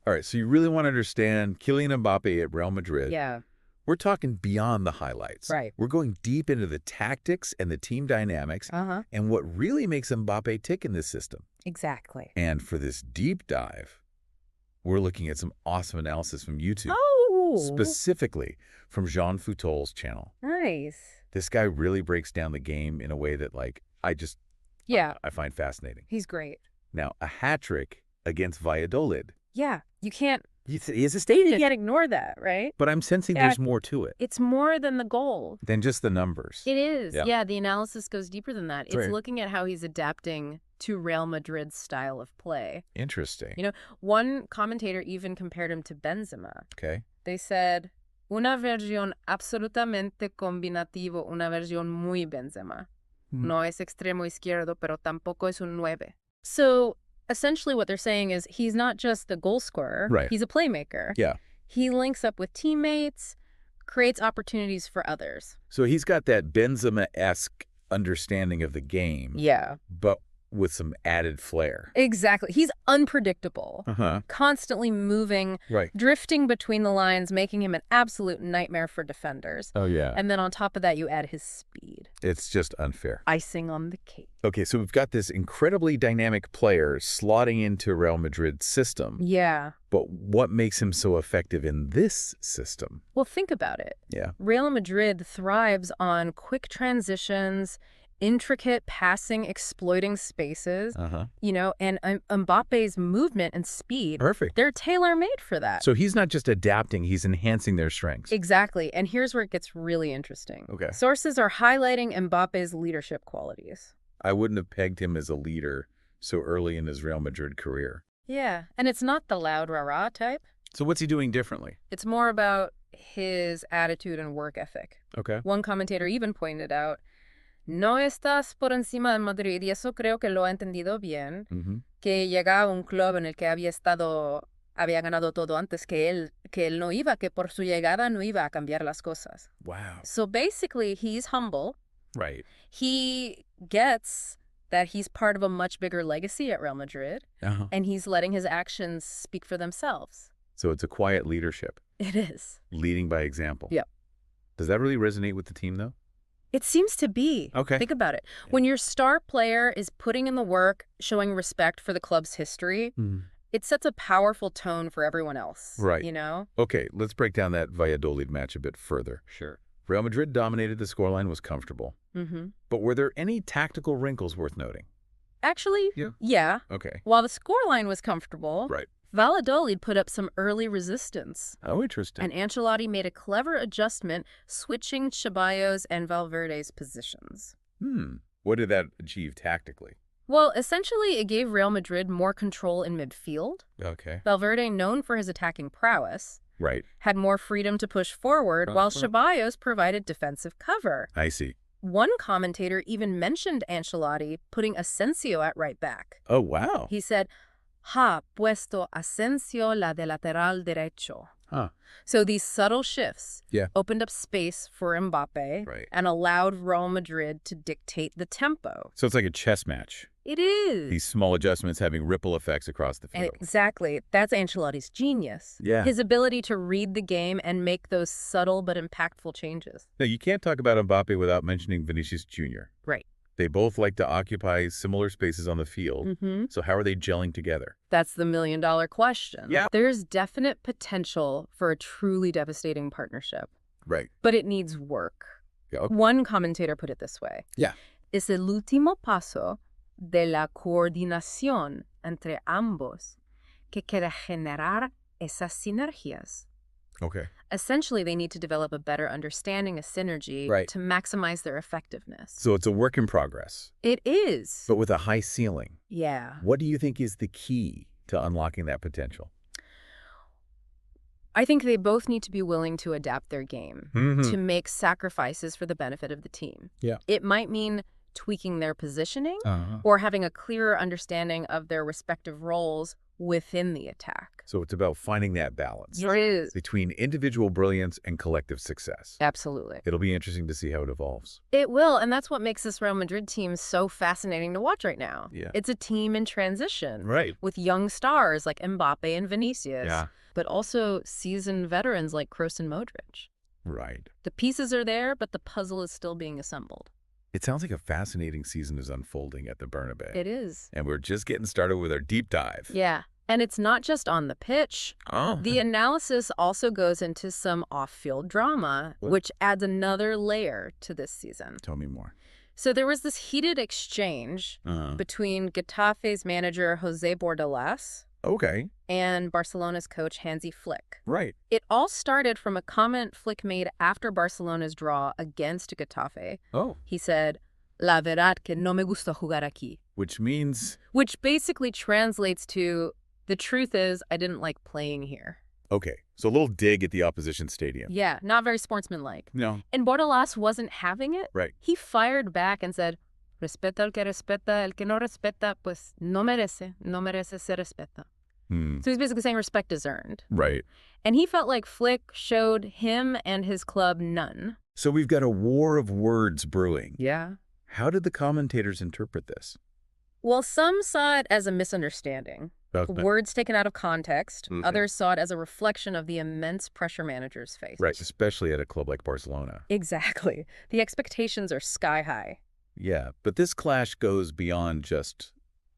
All right, so you really want to understand Kylian Mbappé at Real Madrid. Yeah. We're talking beyond the highlights. Right. We're going deep into the tactics and the team dynamics and what really makes Mbappé tick in this system. Exactly. And for this deep dive, we're looking at some awesome analysis from YouTube. Oh! Specifically from Jean Futol's channel. Nice. This guy really breaks down the game in a way that, like, I find fascinating. He's great. Now, a hat trick against Valladolid. Yeah. You can't... He has a stadium. You can't ignore that, right? But I'm sensing there's more to it. It's more than the goal. Than just the numbers. It is. Yeah, the analysis goes deeper than that. It's right. looking at how he's adapting to Real Madrid's style of play. Interesting. You know, one commentator even compared him to Benzema. Okay. They said, una versión absolutamente combinativo, una versión muy Benzema. No es extremo izquierdo, pero tampoco es un nueve. So... essentially what they're saying is he's not just the goal scorer. Right. He's a playmaker. Yeah. He links up with teammates, creates opportunities for others. So he's got that Benzema-esque understanding of the game. Yeah. But with some added flair. Exactly. He's unpredictable. Constantly moving, drifting between the lines, making him an absolute nightmare for defenders. Oh, yeah. And then on top of that, you add his speed. It's just unfair. Icing on the cake. Okay, so we've got this incredibly dynamic player slotting into Real Madrid's system. Yeah. But what makes him so effective in this system? Well, think about it. Yeah. Real Madrid thrives on quick transitions, intricate passing, exploiting spaces, you know, and Mbappe's movement and speed. Perfect. They're tailor-made for that. So he's not just adapting, he's enhancing their strengths. Exactly. And here's where it gets really interesting. Okay. Sources are highlighting Mbappe's leadership qualities. I wouldn't have pegged him as a leader so early in his Real Madrid career. Yeah. And it's not the loud rah-rah type. So what's he doing differently? It's more about his attitude and work ethic. Okay. One commentator even pointed out, no estás por encima del Madrid, y eso creo que lo ha entendido bien, que llega a un club en el que había ganado todo antes que él no iba, que por su llegada no iba a cambiar las cosas. Wow. So basically, he's humble. Right. He gets that he's part of a much bigger legacy at Real Madrid, and he's letting his actions speak for themselves. So it's a quiet leadership. It is. Leading by example. Yep. Does that really resonate with the team, though? It seems to be. Okay. Think about it. When your star player is putting in the work, showing respect for the club's history, it sets a powerful tone for everyone else. Right. You know? Okay, let's break down that Valladolid match a bit further. Sure. Real Madrid dominated, the scoreline was comfortable. But were there any tactical wrinkles worth noting? Actually, yeah. Okay. While the scoreline was comfortable, Valladolid put up some early resistance. Oh, interesting. And Ancelotti made a clever adjustment, switching Ceballos and Valverde's positions. What did that achieve tactically? Well, essentially, it gave Real Madrid more control in midfield. Okay. Valverde, known for his attacking prowess, had more freedom to push forward, while Ceballos provided defensive cover. I see. One commentator even mentioned Ancelotti putting Asensio at right back. Oh, wow. He said, ha puesto Asensio la de lateral derecho. So these subtle shifts opened up space for Mbappé and allowed Real Madrid to dictate the tempo. So it's like a chess match. It is. These small adjustments having ripple effects across the field. Exactly. That's Ancelotti's genius. Yeah. His ability to read the game and make those subtle but impactful changes. Now, you can't talk about Mbappé without mentioning Vinicius Jr. Right. They both like to occupy similar spaces on the field. So how are they gelling together? That's the million-dollar question. Yeah. There's definite potential for a truly devastating partnership. Right. But it needs work. Yeah, okay. One commentator put it this way. Yeah. Es el último paso de la coordinación entre ambos que quiere generar esas sinergias. Okay. Essentially, they need to develop a better understanding of synergy to maximize their effectiveness. So it's a work in progress. It is. But with a high ceiling. Yeah. What do you think is the key to unlocking that potential? I think they both need to be willing to adapt their game, to make sacrifices for the benefit of the team. Yeah. It might mean tweaking their positioning or having a clearer understanding of their respective roles within the attack. So it's about finding that balance. It is. Between individual brilliance and collective success. Absolutely. It'll be interesting to see how it evolves. It will, and that's what makes this Real Madrid team so fascinating to watch right now. Yeah. It's a team in transition. Right. With young stars like Mbappé and Vinicius. Yeah. But also seasoned veterans like Kroos and Modric. Right. The pieces are there, but the puzzle is still being assembled. It sounds like a fascinating season is unfolding at the Bernabeu. It is. And we're just getting started with our deep dive. Yeah. And it's not just on the pitch. Oh. The analysis also goes into some off-field drama, which adds another layer to this season. Tell me more. So there was this heated exchange between Getafe's manager, Jose Bordalas, and Barcelona's coach, Hansi Flick. Right. It all started from a comment Flick made after Barcelona's draw against Getafe. Oh. He said, "La verdad que no me gusta jugar aquí." Which means? Which basically translates to, the truth is, I didn't like playing here. Okay, so a little dig at the opposition stadium. Yeah, not very sportsmanlike. No. And Bordalas wasn't having it. Right. He fired back and said, "Respeta el que respeta, el que no respeta, pues no merece ser respeta." So he's basically saying respect is earned. Right. And he felt like Flick showed him and his club none. So we've got a war of words brewing. Yeah. How did the commentators interpret this? Well, some saw it as a misunderstanding. Words taken out of context. Others saw it as a reflection of the immense pressure managers face. Right, especially at a club like Barcelona. Exactly. The expectations are sky high. Yeah, but this clash goes beyond just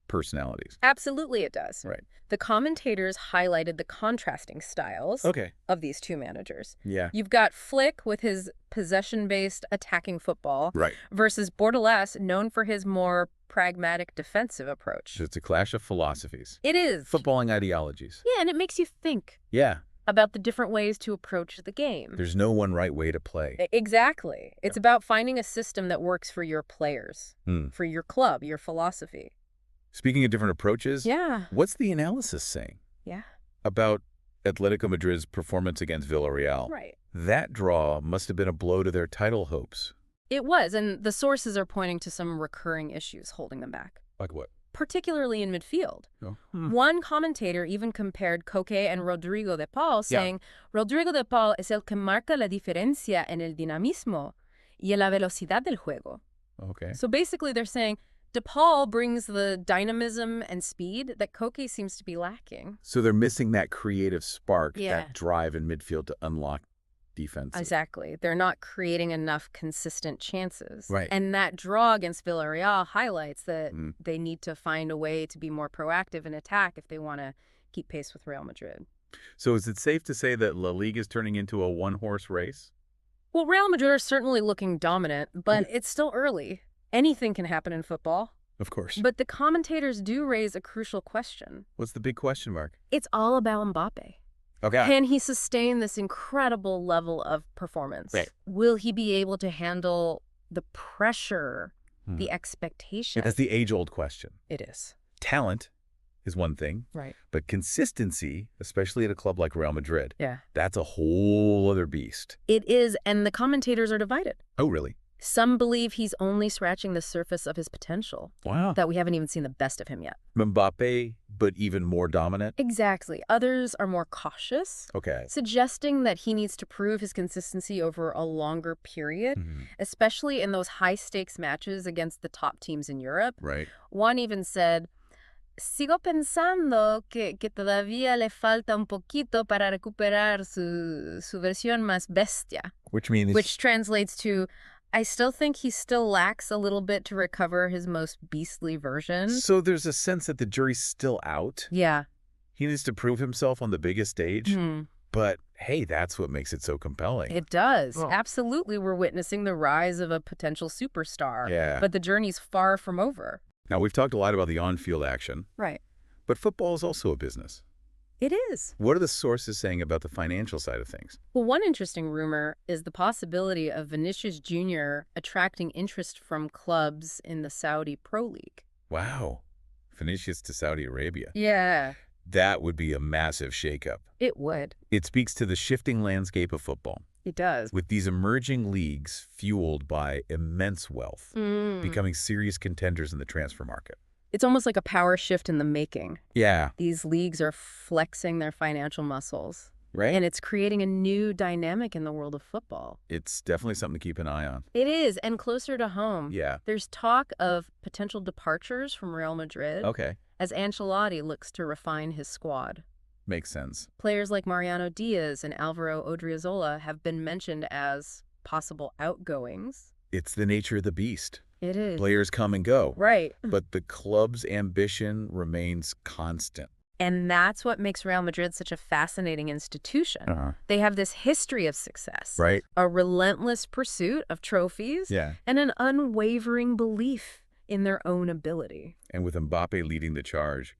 personalities. Absolutely it does. Right. The commentators highlighted the contrasting styles of these two managers. Yeah. You've got Flick with his possession-based attacking football versus Bordalas, known for his more pragmatic defensive approach. It's a clash of philosophies. It is. Footballing ideologies. Yeah, and it makes you think. Yeah. About the different ways to approach the game. There's no one right way to play. Exactly. It's about finding a system that works for your players, for your club, your philosophy. Speaking of different approaches, yeah. What's the analysis saying? Yeah. About Atletico Madrid's performance against Villarreal. Right. That draw must have been a blow to their title hopes. It was, and the sources are pointing to some recurring issues holding them back. Like what? Particularly in midfield. One commentator even compared Koke and Rodrigo de Paul, saying, Rodrigo de Paul es el que marca la diferencia en el dinamismo y en la velocidad del juego. Okay. So basically they're saying, De Paul brings the dynamism and speed that Koke seems to be lacking. So they're missing that creative spark, that drive in midfield to unlock defense. Exactly. They're not creating enough consistent chances. Right. And that draw against Villarreal highlights that they need to find a way to be more proactive in attack if they want to keep pace with Real Madrid. So is it safe to say that La Liga is turning into a one-horse race? Well, Real Madrid are certainly looking dominant, but it's still early. Anything can happen in football. Of course. But the commentators do raise a crucial question. What's the big question mark? It's all about Mbappé. Okay. Can he sustain this incredible level of performance? Right. Will he be able to handle the pressure, the expectation? That's the age-old question. It is. Talent is one thing. Right. But consistency, especially at a club like Real Madrid, yeah, that's a whole other beast. It is, and the commentators are divided. Oh, really? Some believe he's only scratching the surface of his potential. Wow. That we haven't even seen the best of him yet. Mbappé, but even more dominant? Exactly. Others are more cautious. Okay. Suggesting that he needs to prove his consistency over a longer period, especially in those high-stakes matches against the top teams in Europe. Right. One even said, Sigo pensando que todavía le falta un poquito para recuperar su versión más bestia. Which translates to, I still think he still lacks a little bit to recover his most beastly version. So there's a sense that the jury's still out? Yeah. He needs to prove himself on the biggest stage? But, hey, that's what makes it so compelling. It does. Oh. Absolutely, we're witnessing the rise of a potential superstar. Yeah. But the journey's far from over. Now, we've talked a lot about the on-field action. Right. But football is also a business. It is. What are the sources saying about the financial side of things? Well, one interesting rumor is the possibility of Vinicius Jr. attracting interest from clubs in the Saudi Pro League. Wow. Vinicius to Saudi Arabia. Yeah. That would be a massive shakeup. It would. It speaks to the shifting landscape of football. It does. With these emerging leagues fueled by immense wealth, becoming serious contenders in the transfer market. It's almost like a power shift in the making. Yeah. These leagues are flexing their financial muscles. Right? And it's creating a new dynamic in the world of football. It's definitely something to keep an eye on. It is, and closer to home. Yeah. There's talk of potential departures from Real Madrid. Okay. As Ancelotti looks to refine his squad. Makes sense. Players like Mariano Diaz and Alvaro Odriozola have been mentioned as possible outgoings. It's the nature of the beast. It is. Players come and go. Right. But the club's ambition remains constant. And that's what makes Real Madrid such a fascinating institution. They have this history of success. Right. A relentless pursuit of trophies. Yeah. And an unwavering belief in their own ability. And with Mbappé leading the charge,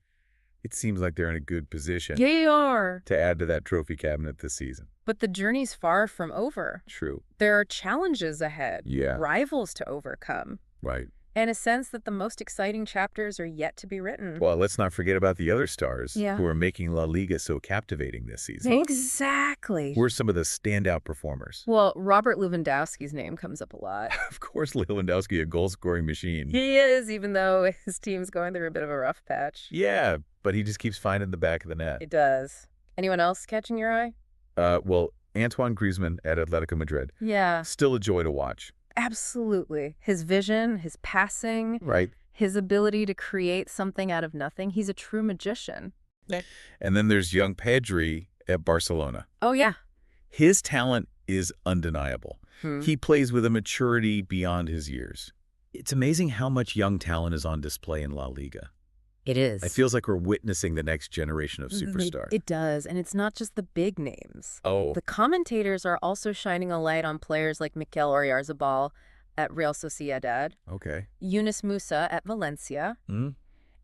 it seems like they're in a good position. They are. To add to that trophy cabinet this season. But the journey's far from over. True. There are challenges ahead. Yeah. Rivals to overcome. Right. And a sense that the most exciting chapters are yet to be written. Well, let's not forget about the other stars who are making La Liga so captivating this season. Exactly. Who are some of the standout performers? Well, Robert Lewandowski's name comes up a lot. Of course, Lewandowski, a goal-scoring machine. He is, even though his team's going through a bit of a rough patch. Yeah, but he just keeps finding the back of the net. It does. Anyone else catching your eye? Well, Antoine Griezmann at Atletico Madrid. Yeah. Still a joy to watch. Absolutely. His vision, his passing, right? His ability to create something out of nothing. He's a true magician. And then there's young Pedri at Barcelona. Oh, yeah. His talent is undeniable. He plays with a maturity beyond his years. It's amazing how much young talent is on display in La Liga. It is. It feels like we're witnessing the next generation of superstars. It does, and it's not just the big names. Oh. The commentators are also shining a light on players like Mikel Oyarzabal at Real Sociedad, Okay. Yunus Musa at Valencia,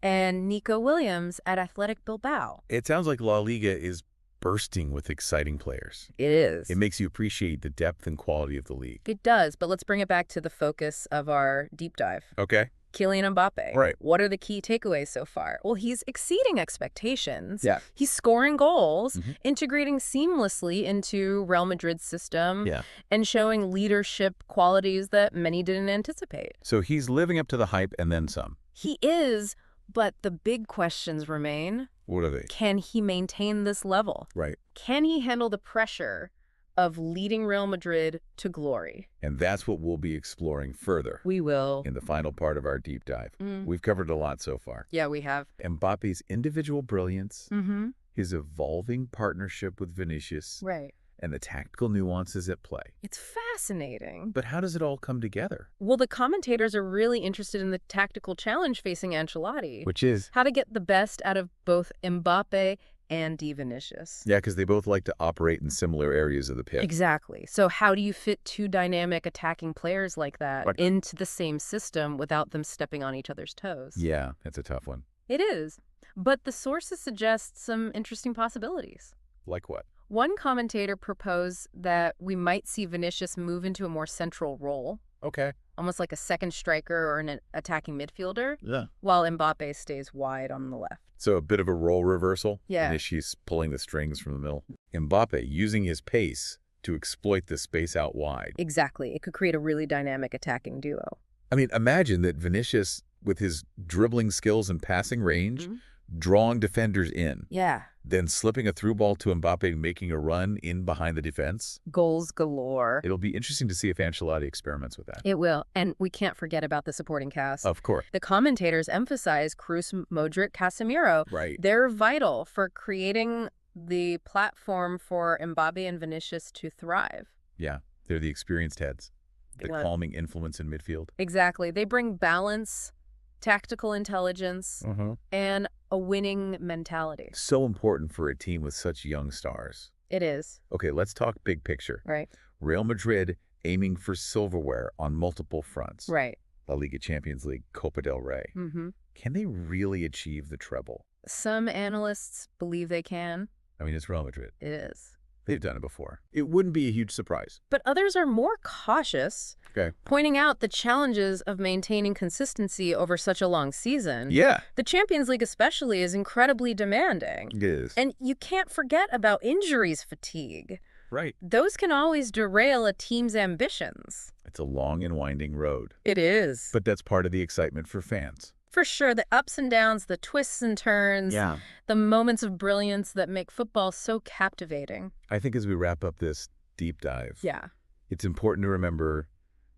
and Nico Williams at Athletic Bilbao. It sounds like La Liga is bursting with exciting players. It is. It makes you appreciate the depth and quality of the league. It does, but let's bring it back to the focus of our deep dive. Okay. Kylian Mbappé. Right. What are the key takeaways so far? Well, he's exceeding expectations. Yeah. He's scoring goals, integrating seamlessly into Real Madrid's system, and showing leadership qualities that many didn't anticipate. So he's living up to the hype and then some. He is, but the big questions remain. What are they? Can he maintain this level? Right. Can he handle the pressure of leading Real Madrid to glory? And that's what we'll be exploring further. We will. In the final part of our deep dive. We've covered a lot so far. Yeah, we have. Mbappe's individual brilliance, his evolving partnership with Vinicius, right, and the tactical nuances at play. It's fascinating. But how does it all come together? Well, the commentators are really interested in the tactical challenge facing Ancelotti. Which is? How to get the best out of both Mbappe and Vinicius. Yeah, because they both like to operate in similar areas of the pitch. Exactly. So how do you fit two dynamic attacking players like that into the same system without them stepping on each other's toes? Yeah, that's a tough one. It is. But the sources suggest some interesting possibilities. Like what? One commentator proposed that we might see Vinicius move into a more central role. Okay. Almost like a second striker or an attacking midfielder. Yeah. While Mbappe stays wide on the left. So a bit of a role reversal. Yeah. Vinicius pulling the strings from the middle. Mbappe using his pace to exploit the space out wide. Exactly. It could create a really dynamic attacking duo. I mean, imagine that Vinicius, with his dribbling skills and passing range, drawing defenders in. Yeah. Then slipping a through ball to Mbappe, making a run in behind the defense. Goals galore. It'll be interesting to see if Ancelotti experiments with that. It will. And we can't forget about the supporting cast. Of course. The commentators emphasize Kroos, Modric, Casemiro. Right. They're vital for creating the platform for Mbappe and Vinicius to thrive. Yeah. They're the experienced heads. The calming influence in midfield. Exactly. They bring balance, tactical intelligence, and a winning mentality. So important for a team with such young stars. It is. Okay, let's talk big picture. Right. Real Madrid aiming for silverware on multiple fronts. Right. La Liga, Champions League, Copa del Rey. Can they really achieve the treble? Some analysts believe they can. I mean, it's Real Madrid. It is. They've done it before. It wouldn't be a huge surprise. But others are more cautious, pointing out the challenges of maintaining consistency over such a long season. Yeah. The Champions League especially is incredibly demanding. It is. And you can't forget about injuries fatigue. Right. Those can always derail a team's ambitions. It's a long and winding road. It is. But that's part of the excitement for fans. For sure, the ups and downs, the twists and turns, the moments of brilliance that make football so captivating. I think as we wrap up this deep dive, it's important to remember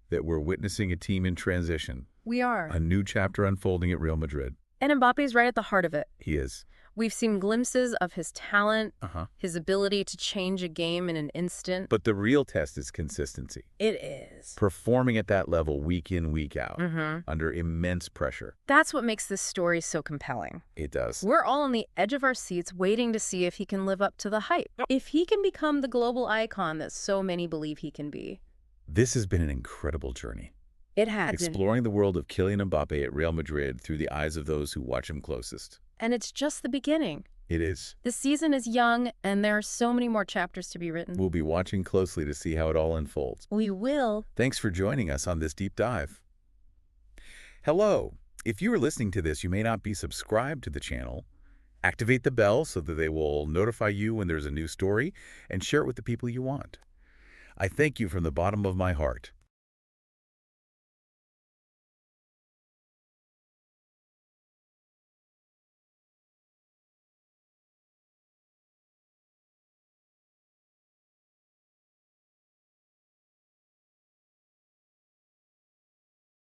that we're witnessing a team in transition. We are. A new chapter unfolding at Real Madrid. And Mbappe's right at the heart of it. He is. We've seen glimpses of his talent, his ability to change a game in an instant. But the real test is consistency. It is. Performing at that level week in, week out, under immense pressure. That's what makes this story so compelling. It does. We're all on the edge of our seats waiting to see if he can live up to the hype. If he can become the global icon that so many believe he can be. This has been an incredible journey. It has. Exploring the world of Kylian Mbappé at Real Madrid through the eyes of those who watch him closest. And it's just the beginning. It is. The season is young, and there are so many more chapters to be written. We'll be watching closely to see how it all unfolds. We will. Thanks for joining us on this deep dive. Hello. If you are listening to this, you may not be subscribed to the channel. Activate the bell so that they will notify you when there's a new story, and share it with the people you want. I thank you from the bottom of my heart.